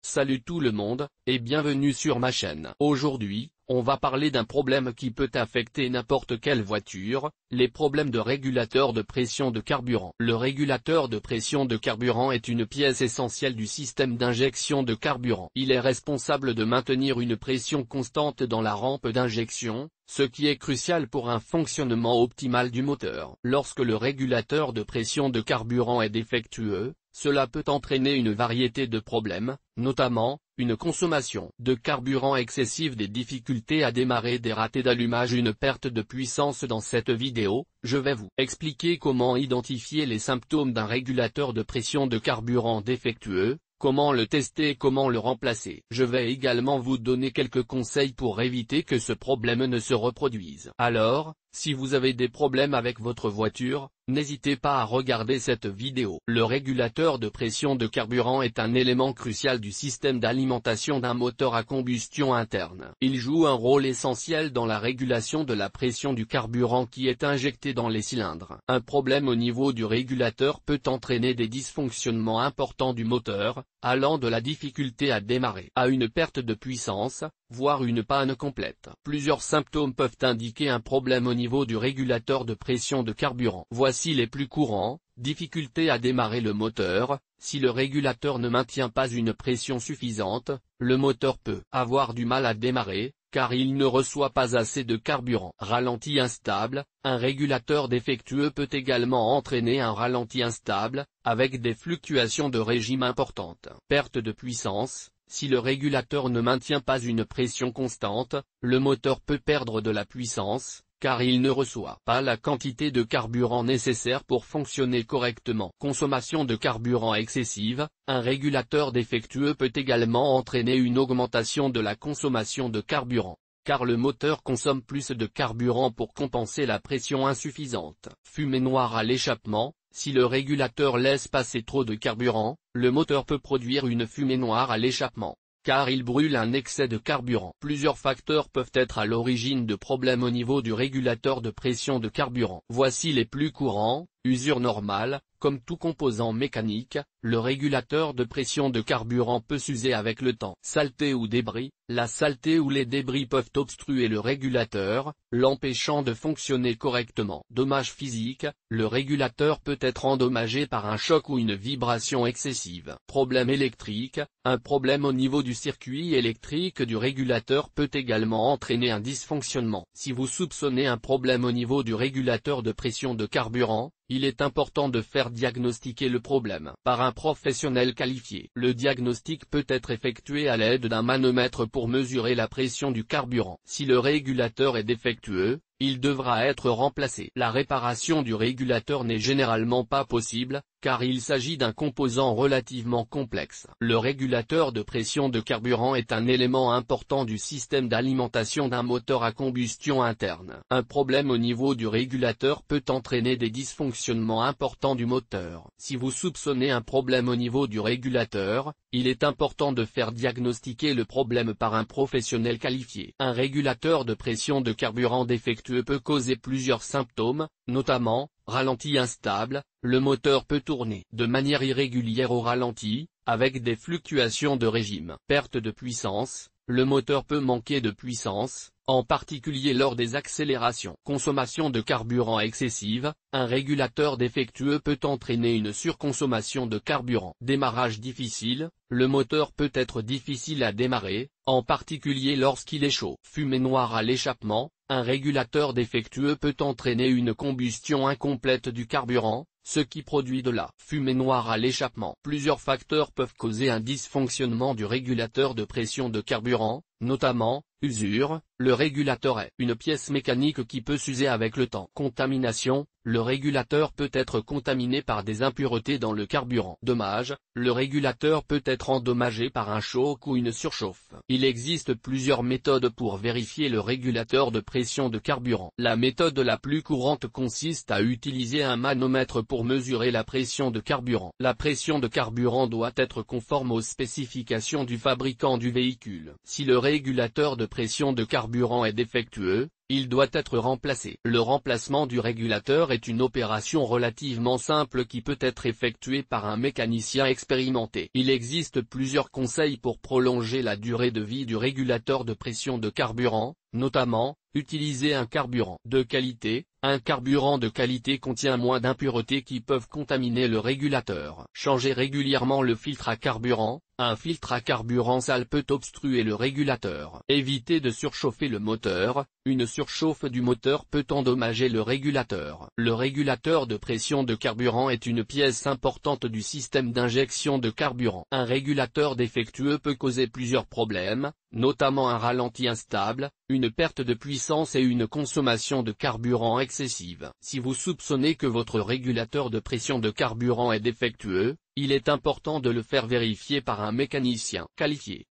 Salut tout le monde, et bienvenue sur ma chaîne. Aujourd'hui, on va parler d'un problème qui peut affecter n'importe quelle voiture, les problèmes de régulateur de pression de carburant. Le régulateur de pression de carburant est une pièce essentielle du système d'injection de carburant. Il est responsable de maintenir une pression constante dans la rampe d'injection, ce qui est crucial pour un fonctionnement optimal du moteur. Lorsque le régulateur de pression de carburant est défectueux, cela peut entraîner une variété de problèmes, notamment, une consommation de carburant excessive, des difficultés à démarrer, des ratés d'allumage, une perte de puissance. Dans cette vidéo, je vais vous expliquer comment identifier les symptômes d'un régulateur de pression de carburant défectueux, comment le tester et comment le remplacer. Je vais également vous donner quelques conseils pour éviter que ce problème ne se reproduise. Alors, si vous avez des problèmes avec votre voiture, n'hésitez pas à regarder cette vidéo. Le régulateur de pression de carburant est un élément crucial du système d'alimentation d'un moteur à combustion interne. Il joue un rôle essentiel dans la régulation de la pression du carburant qui est injecté dans les cylindres. Un problème au niveau du régulateur peut entraîner des dysfonctionnements importants du moteur, allant de la difficulté à démarrer à une perte de puissance, voire une panne complète. Plusieurs symptômes peuvent indiquer un problème au niveau du régulateur de pression de carburant. Voici les plus courants: difficulté à démarrer le moteur. Si le régulateur ne maintient pas une pression suffisante, le moteur peut avoir du mal à démarrer, car il ne reçoit pas assez de carburant. Ralenti instable. Un régulateur défectueux peut également entraîner un ralenti instable, avec des fluctuations de régime importantes. Perte de puissance. Si le régulateur ne maintient pas une pression constante, le moteur peut perdre de la puissance, car il ne reçoit pas la quantité de carburant nécessaire pour fonctionner correctement. Consommation de carburant excessive. Un régulateur défectueux peut également entraîner une augmentation de la consommation de carburant, car le moteur consomme plus de carburant pour compenser la pression insuffisante. Fumée noire à l'échappement. Si le régulateur laisse passer trop de carburant, le moteur peut produire une fumée noire à l'échappement, car il brûle un excès de carburant. Plusieurs facteurs peuvent être à l'origine de problèmes au niveau du régulateur de pression de carburant. Voici les plus courants. Usure normale. Comme tout composant mécanique, le régulateur de pression de carburant peut s'user avec le temps. Saleté ou débris. La saleté ou les débris peuvent obstruer le régulateur, l'empêchant de fonctionner correctement. Dommages physiques. Le régulateur peut être endommagé par un choc ou une vibration excessive. Problème électrique. Un problème au niveau du circuit électrique du régulateur peut également entraîner un dysfonctionnement. Si vous soupçonnez un problème au niveau du régulateur de pression de carburant, il est important de faire diagnostiquer le problème par un professionnel qualifié. Le diagnostic peut être effectué à l'aide d'un manomètre pour mesurer la pression du carburant. Si le régulateur est défectueux, il devra être remplacé. La réparation du régulateur n'est généralement pas possible, car il s'agit d'un composant relativement complexe. Le régulateur de pression de carburant est un élément important du système d'alimentation d'un moteur à combustion interne. Un problème au niveau du régulateur peut entraîner des dysfonctionnements importants du moteur. Si vous soupçonnez un problème au niveau du régulateur, il est important de faire diagnostiquer le problème par un professionnel qualifié. Un régulateur de pression de carburant défectueux peut causer plusieurs symptômes, notamment, ralenti instable. Le moteur peut tourner de manière irrégulière au ralenti, avec des fluctuations de régime. Perte de puissance. Le moteur peut manquer de puissance, en particulier lors des accélérations. Consommation de carburant excessive. Un régulateur défectueux peut entraîner une surconsommation de carburant. Démarrage difficile. Le moteur peut être difficile à démarrer, en particulier lorsqu'il est chaud. Fumée noire à l'échappement. Un régulateur défectueux peut entraîner une combustion incomplète du carburant, ce qui produit de la fumée noire à l'échappement. Plusieurs facteurs peuvent causer un dysfonctionnement du régulateur de pression de carburant, notamment, usure. Le régulateur est une pièce mécanique qui peut s'user avec le temps. Contamination. Le régulateur peut être contaminé par des impuretés dans le carburant. Dommage. Le régulateur peut être endommagé par un choc ou une surchauffe. Il existe plusieurs méthodes pour vérifier le régulateur de pression de carburant. La méthode la plus courante consiste à utiliser un manomètre pour mesurer la pression de carburant. La pression de carburant doit être conforme aux spécifications du fabricant du véhicule. Si le régulateur de pression de carburant carburant est défectueux, il doit être remplacé. Le remplacement du régulateur est une opération relativement simple qui peut être effectuée par un mécanicien expérimenté. Il existe plusieurs conseils pour prolonger la durée de vie du régulateur de pression de carburant, notamment, utiliser un carburant de qualité. Un carburant de qualité contient moins d'impuretés qui peuvent contaminer le régulateur. Changer régulièrement le filtre à carburant. Un filtre à carburant sale peut obstruer le régulateur. Éviter de surchauffer le moteur. Une surchauffe du moteur peut endommager le régulateur. Le régulateur de pression de carburant est une pièce importante du système d'injection de carburant. Un régulateur défectueux peut causer plusieurs problèmes, notamment un ralenti instable, une perte de puissance et une consommation de carburant excessive. Si vous soupçonnez que votre régulateur de pression de carburant est défectueux, il est important de le faire vérifier par un mécanicien qualifié.